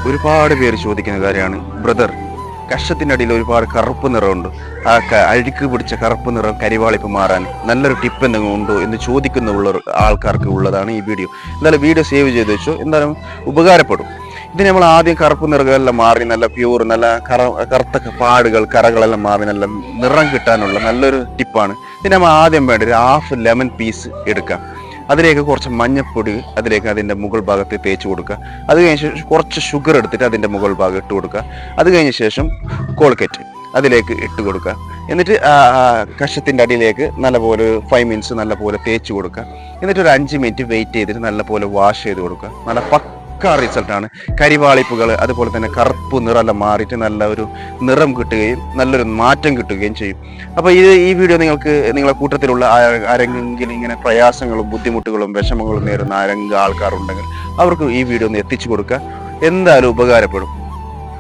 ഒരുപാട് പേര് ചോദിക്കുന്ന കാര്യമാണ്, ബ്രദർ കഷത്തിൻ്റെ അടിയിൽ ഒരുപാട് കറുപ്പ് നിറമുണ്ട്, ആ അഴുക്ക് പിടിച്ച കറുപ്പ് നിറം കരിവാളിപ്പ് മാറാൻ നല്ലൊരു ടിപ്പ് എന്തെങ്കിലും ഉണ്ടോ എന്ന് ചോദിക്കുന്ന ആൾക്കാർക്ക് ഉള്ളതാണ് ഈ വീഡിയോ. എന്തായാലും വീഡിയോ സേവ് ചെയ്ത് വെച്ചോ, എന്തായാലും ഉപകാരപ്പെടും. ഇത് നമ്മൾ ആദ്യം കറുപ്പ് നിറങ്ങളെല്ലാം മാറി നല്ല പ്യൂർ, നല്ല കറുത്ത പാടുകൾ കറകളെല്ലാം മാറി നല്ല നിറം കിട്ടാനുള്ള നല്ലൊരു ടിപ്പാണ്. ഇത് നമ്മൾ ആദ്യം വേണ്ട ഒരു ഹാഫ് ലെമൺ പീസ് എടുക്കാം. അതിലേക്ക് കുറച്ച് മഞ്ഞൾപ്പൊടി അതിലേക്ക് അതിൻ്റെ മുകൾ ഭാഗത്ത് തേച്ച് കൊടുക്കുക. അത് കഴിഞ്ഞ ശേഷം കുറച്ച് ഷുഗർ എടുത്തിട്ട് അതിൻ്റെ മുകൾ ഭാഗം ഇട്ട് കൊടുക്കുക. അത് കഴിഞ്ഞ ശേഷം കോൾഗേറ്റ് അതിലേക്ക് ഇട്ട് കൊടുക്കുക. എന്നിട്ട് കഷത്തിൻ്റെ അടിയിലേക്ക് നല്ലപോലെ 5 മിനിറ്റ്സ് നല്ലപോലെ തേച്ച് കൊടുക്കുക. എന്നിട്ട് ഒരു 5 മിനിറ്റ് വെയിറ്റ് ചെയ്തിട്ട് നല്ലപോലെ വാഷ് ചെയ്ത് കൊടുക്കുക. നല്ല റിസൾട്ടാണ്. കരിവാളിപ്പുകൾ അതുപോലെ തന്നെ കറുപ്പ് നിറമെല്ലാം മാറിയിട്ട് നല്ല ഒരു നിറം കിട്ടുകയും നല്ലൊരു മാറ്റം കിട്ടുകയും ചെയ്യും. അപ്പോൾ ഈ വീഡിയോ നിങ്ങളെ കൂട്ടത്തിലുള്ള ആരെങ്കിലും ഇങ്ങനെ പ്രയാസങ്ങളും ബുദ്ധിമുട്ടുകളും വിഷമങ്ങളും നേരുന്ന ആരെങ്കിലും ആൾക്കാരുണ്ടെങ്കിൽ അവർക്ക് ഈ വീഡിയോ ഒന്ന് എത്തിച്ചു കൊടുക്കുക. എന്തായാലും ഉപകാരപ്പെടും.